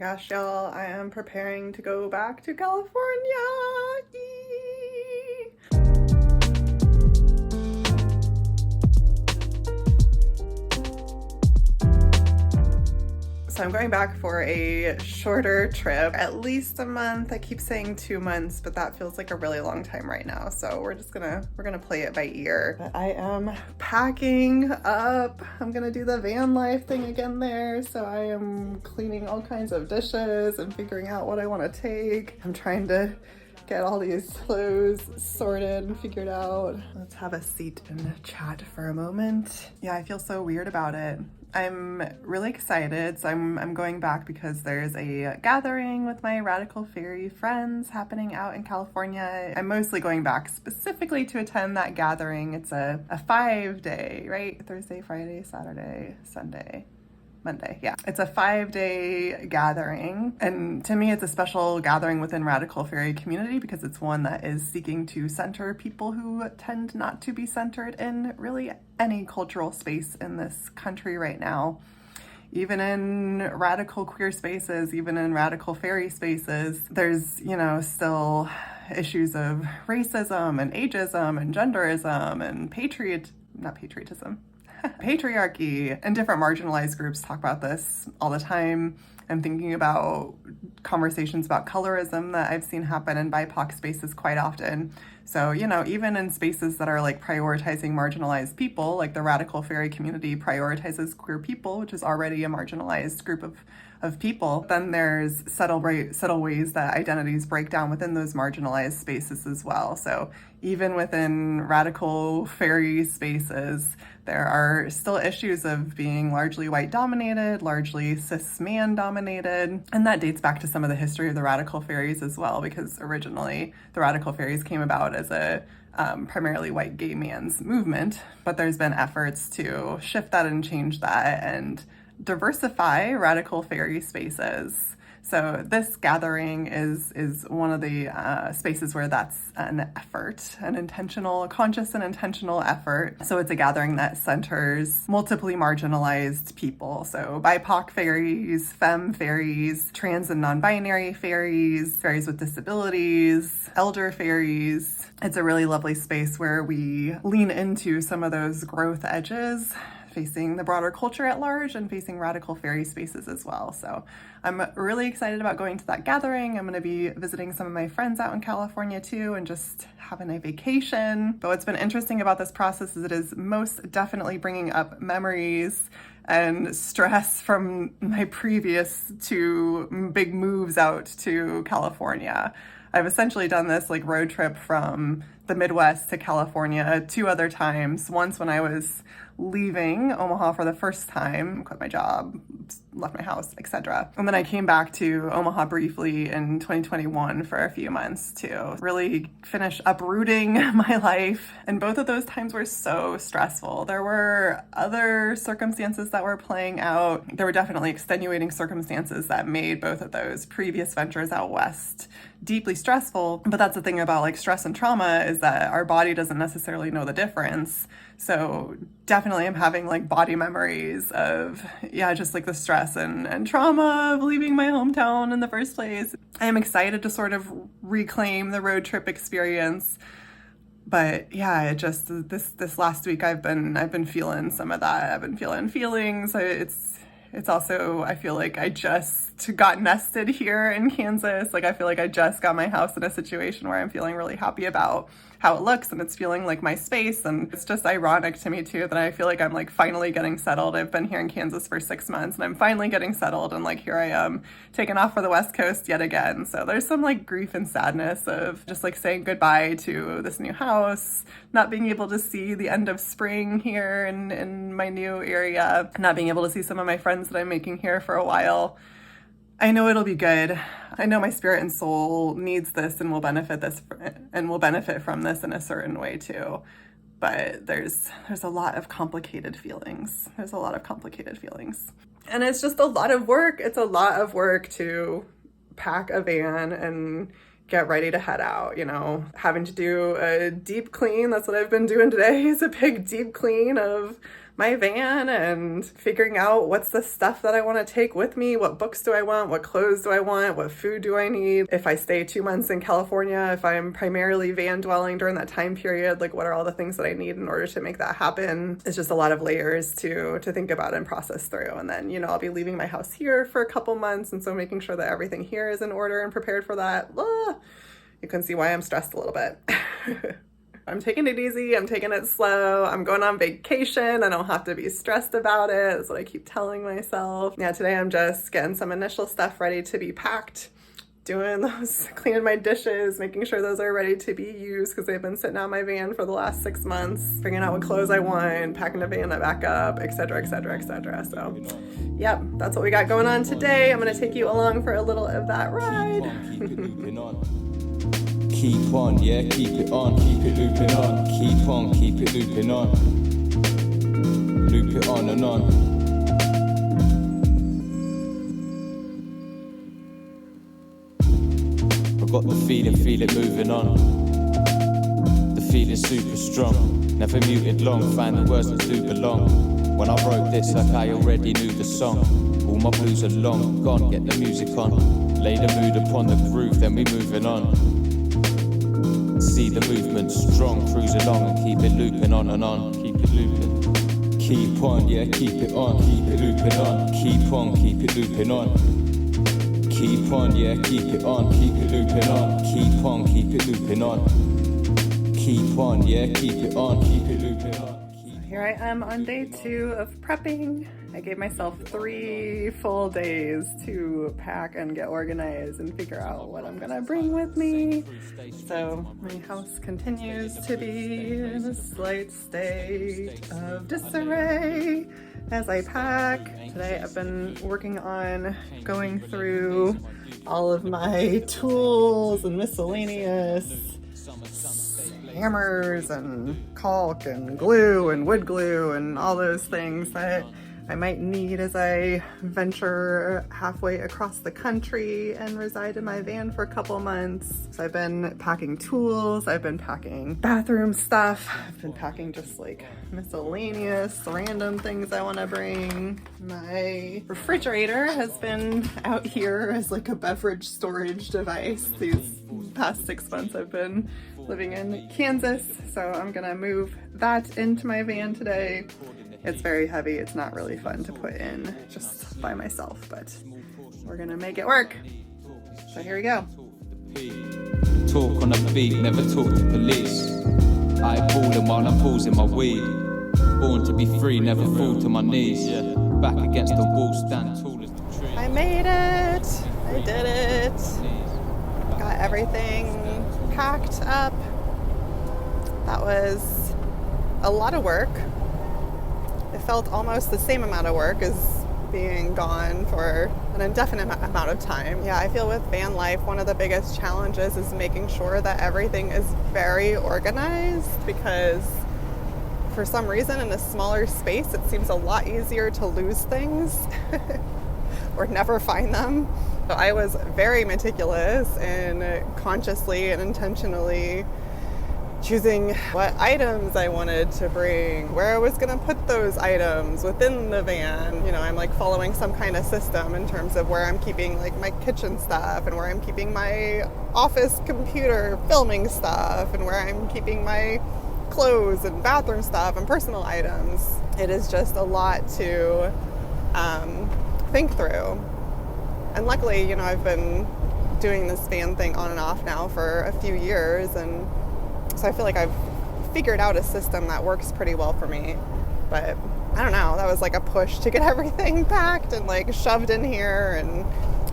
gosh, y'all, I am preparing to go back to California. Yee! So I'm going back for a shorter trip, at least a month. I keep saying 2 months, but that feels like a really long time right now. So we're gonna play it by ear. But I am packing up. I'm gonna do the van life thing again there. So I am cleaning all kinds of dishes and figuring out what I want to take. I'm trying to get all these clothes sorted and figured out. Let's have a seat and chat for a moment. Yeah, I feel so weird about it. I'm really excited. So I'm going back because there's a gathering with my Radical Fairy friends happening out in California. I'm mostly going back specifically to attend that gathering. It's a 5-day, right? Thursday, Friday, Saturday, Sunday, Monday. Yeah, it's a 5-day gathering. And to me, it's a special gathering within Radical Fairy community because it's one that is seeking to center people who tend not to be centered in really any cultural space in this country right now. Even in radical queer spaces, even in radical fairy spaces, there's, still issues of racism and ageism and genderism and patriarchy, and different marginalized groups talk about this all the time. I'm thinking about conversations about colorism that I've seen happen in BIPOC spaces quite often. So, even in spaces that are like prioritizing marginalized people, like the Radical Fairy community prioritizes queer people, which is already a marginalized group of people, then there's subtle ways that identities break down within those marginalized spaces as well. So even within Radical Fairy spaces, there are still issues of being largely white dominated, largely cis man dominated. And that dates back to some of the history of the Radical Fairies as well, because originally the Radical Fairies came about as a primarily white gay man's movement, but there's been efforts to shift that and change that and diversify Radical Fairy spaces. So this gathering is one of the spaces where that's an effort, conscious and intentional effort. So it's a gathering that centers multiply marginalized people. So BIPOC fairies, femme fairies, trans and non-binary fairies, fairies with disabilities, elder fairies. It's a really lovely space where we lean into some of those growth edges facing the broader culture at large and facing Radical Fairy spaces as well. So I'm really excited about going to that gathering. I'm going to be visiting some of my friends out in California too and just having a vacation. But what's been interesting about this process is it is most definitely bringing up memories and stress from my previous 2 big moves out to California. I've essentially done this road trip from the Midwest to California 2 other times. Once when I was leaving Omaha for the first time, quit my job, left my house, etc. And then I came back to Omaha briefly in 2021 for a few months to really finish uprooting my life. And both of those times were so stressful. There were other circumstances that were playing out. There were definitely extenuating circumstances that made both of those previous ventures out west deeply stressful. But that's the thing about stress and trauma is that our body doesn't necessarily know the difference. So definitely I'm having body memories of, just the stress and trauma of leaving my hometown in the first place. I am excited to sort of reclaim the road trip experience. But yeah, it just, this last week I've been feeling some of that. I've been feeling feelings. It's also, I feel like I just got nested here in Kansas. I feel like I just got my house in a situation where I'm feeling really happy about how it looks and it's feeling like my space. And it's just ironic to me too that I feel like I'm finally getting settled. I've been here in Kansas for 6 months and I'm finally getting settled and here I am taking off for the West Coast yet again. So there's some grief and sadness of just saying goodbye to this new house, not being able to see the end of spring here in my new area, not being able to see some of my friends that I'm making here for a while. I know it'll be good. I know my spirit and soul needs this and will benefit from this in a certain way too. But there's a lot of complicated feelings. And it's just a lot of work. It's a lot of work to pack a van and get ready to head out, having to do a deep clean. That's what I've been doing today, is a big deep clean of my van and figuring out what's the stuff that I want to take with me, what books do I want, what clothes do I want, what food do I need. If I stay 2 months in California, if I'm primarily van dwelling during that time period, like what are all the things that I need in order to make that happen? It's just a lot of layers to think about and process through. And then, I'll be leaving my house here for a couple months, and so making sure that everything here is in order and prepared for that. You can see why I'm stressed a little bit. I'm taking it easy. I'm taking it slow. I'm going on vacation. I don't have to be stressed about it. That's what I keep telling myself. Yeah, today I'm just getting some initial stuff ready to be packed, doing those, cleaning my dishes, making sure those are ready to be used because they've been sitting out my van for the last 6 months, figuring out what clothes I want, packing the van back up, etc., etc., etc. So, yep, that's what we got going on today. I'm going to take you along for a little of that ride. Keep on, yeah, keep it on, keep it looping on. Keep on, keep it looping on. Loop it on and on. I got the feeling, feel it moving on. The feeling's super strong. Never muted long, find the words that do belong. When I wrote this, like I already knew the song. All my blues are long, gone, get the music on. Lay the mood upon the groove, then we moving on. See the movement strong, cruise along and keep it looping on and on. Keep it looping. Keep on, yeah, keep it on. Keep it looping on. Keep on, keep it looping on. Keep on, yeah, keep it on. Keep it looping on. Keep on, keep it looping on. Keep on, yeah, keep it on. Keep it looping on. Here I am on day 2 of prepping. I gave myself 3 full days to pack and get organized and figure out what I'm gonna bring with me. So my house continues to be in a slight state of disarray as I pack. Today I've been working on going through all of my tools and miscellaneous hammers and caulk and glue and wood glue and all those things that I might need as I venture halfway across the country and reside in my van for a couple months. So I've been packing tools, I've been packing bathroom stuff, I've been packing just like miscellaneous random things I want to bring. My refrigerator has been out here as like a beverage storage device these past 6 months I've been living in Kansas, so I'm gonna move that into my van today. It's very heavy, it's not really fun to put in just by myself, but we're gonna make it work. So here we go. Talk on a beat, never talk to police. Eyeballing while I'm pausing my weed. Born to be free, never fall to my knees. Back against the wall, stand tall as the tree. I made it, I did it. Got everything packed up. That was a lot of work. It felt almost the same amount of work as being gone for an indefinite amount of time. Yeah, I feel with van life, one of the biggest challenges is making sure that everything is very organized, because for some reason in a smaller space, it seems a lot easier to lose things or never find them. So I was very meticulous in consciously and intentionally choosing what items I wanted to bring, where I was going to put those items within the van. I'm like following some kind of system in terms of where I'm keeping like my kitchen stuff and where I'm keeping my office computer filming stuff and where I'm keeping my clothes and bathroom stuff and personal items. It is just a lot to think through. And luckily, I've been doing this van thing on and off now for a few years, and so I feel like I've figured out a system that works pretty well for me. But I don't know, that was like a push to get everything packed and like shoved in here, and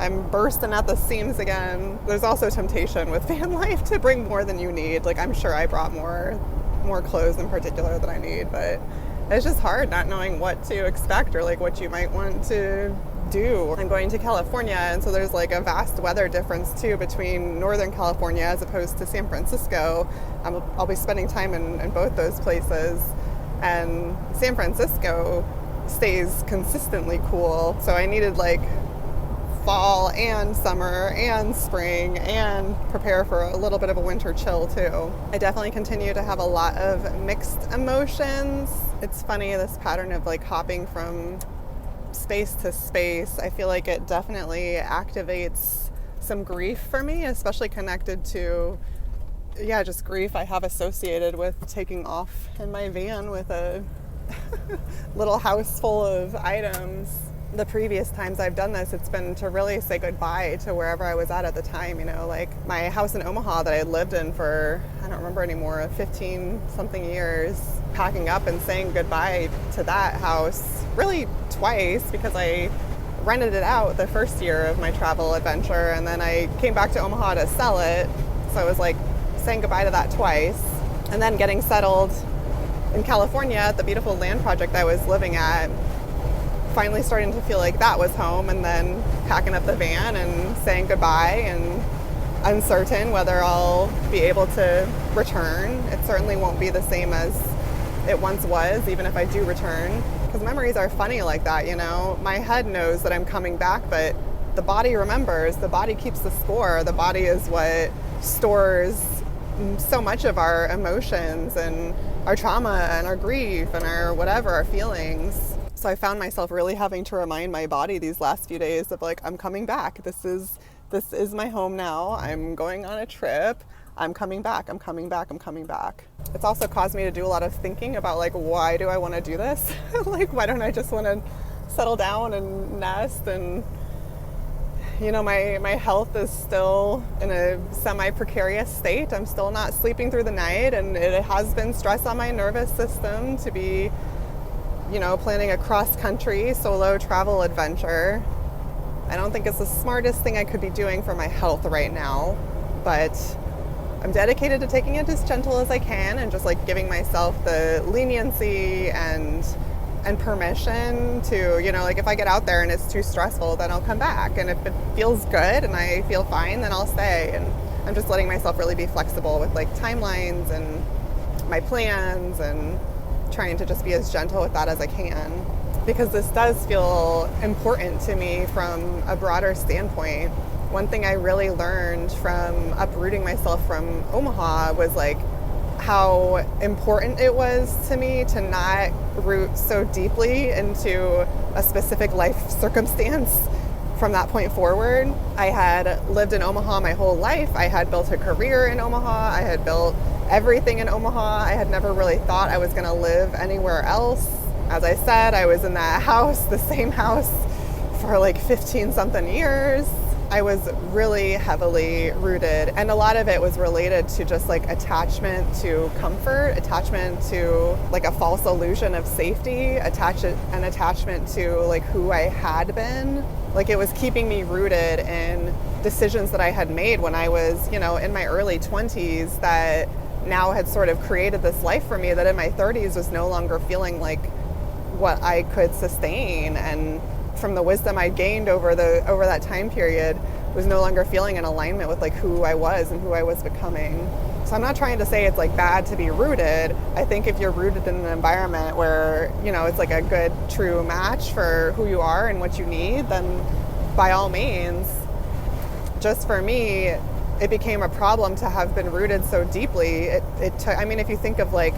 I'm bursting at the seams again. There's also temptation with van life to bring more than you need. Like I'm sure I brought more clothes in particular than I need, but it's just hard not knowing what to expect or like what you might want to do. I'm going to California, and so there's like a vast weather difference too between Northern California as opposed to San Francisco. I'll be spending time in both those places, and San Francisco stays consistently cool, so I needed like fall and summer and spring and prepare for a little bit of a winter chill too. I definitely continue to have a lot of mixed emotions. It's funny, this pattern of like hopping from space to space. I feel like it definitely activates some grief for me, especially connected to just grief I have associated with taking off in my van with a little house full of items. The previous times I've done this, it's been to really say goodbye to wherever I was at the time, like my house in Omaha that I had lived in for, I don't remember anymore, 15 something years, packing up and saying goodbye to that house really twice, because I rented it out the first year of my travel adventure, and then I came back to Omaha to sell it. So I was like saying goodbye to that twice, and then getting settled in California at the beautiful land project I was living at, finally starting to feel like that was home, and then packing up the van and saying goodbye, and uncertain whether I'll be able to return. It certainly won't be the same as it once was, even if I do return, because memories are funny like that, My head knows that I'm coming back, but the body remembers. The body keeps the score. The body is what stores so much of our emotions and our trauma and our grief and our whatever, our feelings. So I found myself really having to remind my body these last few days of like, I'm coming back. This is my home now. I'm going on a trip. I'm coming back. I'm coming back. I'm coming back. It's also caused me to do a lot of thinking about like, why do I want to do this? Like, why don't I just want to settle down and nest? And my health is still in a semi-precarious state. I'm still not sleeping through the night, and it has been stress on my nervous system to be, planning a cross-country solo travel adventure. I don't think it's the smartest thing I could be doing for my health right now, but I'm dedicated to taking it as gentle as I can and just like giving myself the leniency and permission to, like if I get out there and it's too stressful, then I'll come back. And if it feels good and I feel fine, then I'll stay. And I'm just letting myself really be flexible with like timelines and my plans, and trying to just be as gentle with that as I can. Because this does feel important to me from a broader standpoint. One thing I really learned from uprooting myself from Omaha was like how important it was to me to not root so deeply into a specific life circumstance from that point forward. I had lived in Omaha my whole life. I had built a career in Omaha. I had built everything in Omaha. I had never really thought I was going to live anywhere else. As I said, I was in that house, the same house, for like 15 something years. I was really heavily rooted, and a lot of it was related to just like attachment to comfort, attachment to like a false illusion of safety, an attachment to like who I had been. Like it was keeping me rooted in decisions that I had made when I was, in my early 20s that now had sort of created this life for me that in my 30s was no longer feeling like what I could sustain, and from the wisdom I gained over that time period was no longer feeling in alignment with like who I was and who I was becoming. So I'm not trying to say it's like bad to be rooted. I think if you're rooted in an environment where, it's like a good true match for who you are and what you need, then by all means. Just for me, it became a problem to have been rooted so deeply. If you think of like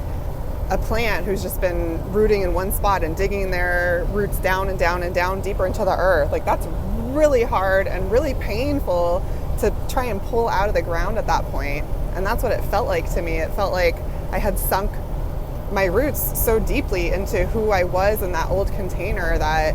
a plant who's just been rooting in one spot and digging their roots down and down and down deeper into the earth, like that's really hard and really painful to try and pull out of the ground at that point. And that's what it felt like to me. It felt like I had sunk my roots so deeply into who I was in that old container that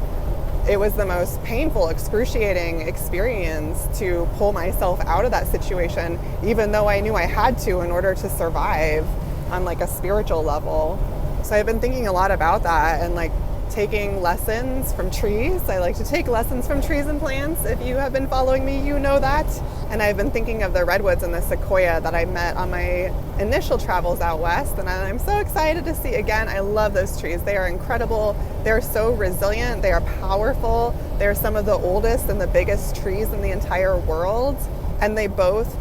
it was the most painful, excruciating experience to pull myself out of that situation, even though I knew I had to in order to survive on like a spiritual level. So I've been thinking a lot about that and like taking lessons from trees. I like to take lessons from trees and plants. If you have been following me, you know that. And I've been thinking of the redwoods and the sequoia that I met on my initial travels out west, and I'm so excited to see again. I love those trees. They are incredible. They're so resilient. They are powerful. They're some of the oldest and the biggest trees in the entire world, and they both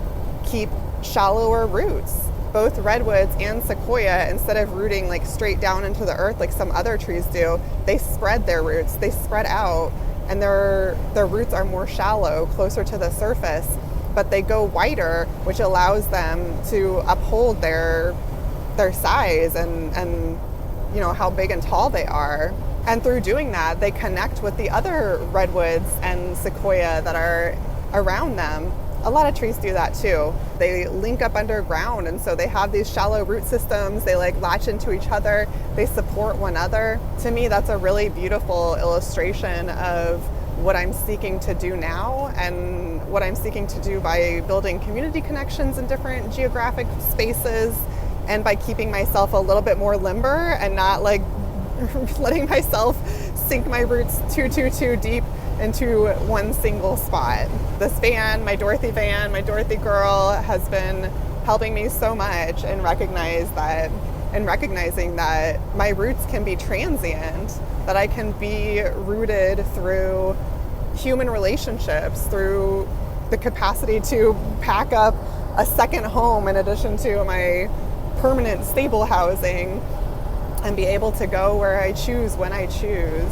keep shallower roots. Both redwoods and sequoia, instead of rooting like straight down into the earth like some other trees do, they spread their roots. They spread out and their roots are more shallow, closer to the surface, but they go wider, which allows them to uphold their size and how big and tall they are. And through doing that, they connect with the other redwoods and sequoia that are around them. A lot of trees do that too. They link up underground, and so they have these shallow root systems. They latch into each other. They support one another. To me, that's a really beautiful illustration of what I'm seeking to do now, and what I'm seeking to do by building community connections in different geographic spaces, and by keeping myself a little bit more limber and not letting myself sink my roots too deep into one single spot. This van, my Dorothy girl, has been helping me so much in recognizing that my roots can be transient, that I can be rooted through human relationships, through the capacity to pack up a second home in addition to my permanent stable housing, and be able to go where I choose when I choose.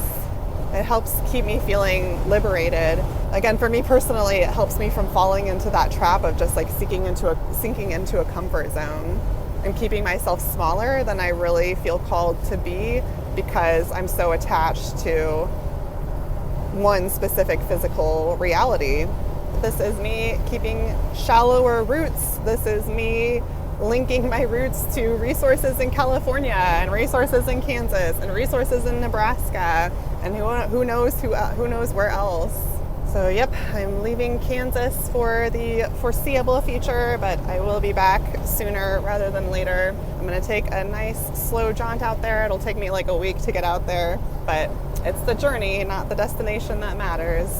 It helps keep me feeling liberated. Again, for me personally, it helps me from falling into that trap of just sinking into a comfort zone and keeping myself smaller than I really feel called to be, because I'm so attached to one specific physical reality. This is me keeping shallower roots. This is me linking my roots to resources in California and resources in Kansas and resources in Nebraska, and who knows where else. So yep, I'm leaving Kansas for the foreseeable future, but I will be back sooner rather than later. I'm going to take a nice slow jaunt out there. It'll take me like a week to get out there, but it's the journey, not the destination, that matters.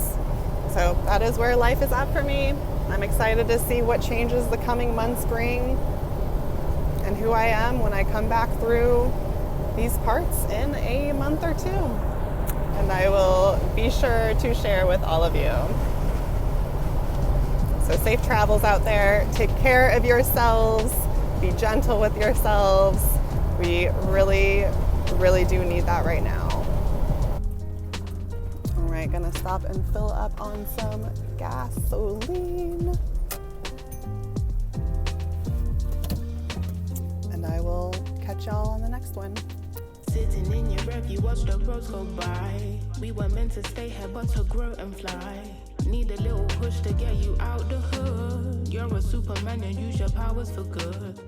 So that is where life is at for me. I'm excited to see what changes the coming months bring, and who I am when I come back through these parts in a month or two. And I will be sure to share with all of you. So safe travels out there. Take care of yourselves. Be gentle with yourselves. We really, really do need that right now. All right, gonna stop and fill up on some gasoline. I will catch y'all on the next one. Sitting in your breath, you watch the roads go by. We were meant to stay here, but to grow and fly. Need a little push to get you out the hood. You're a Superman and use your powers for good.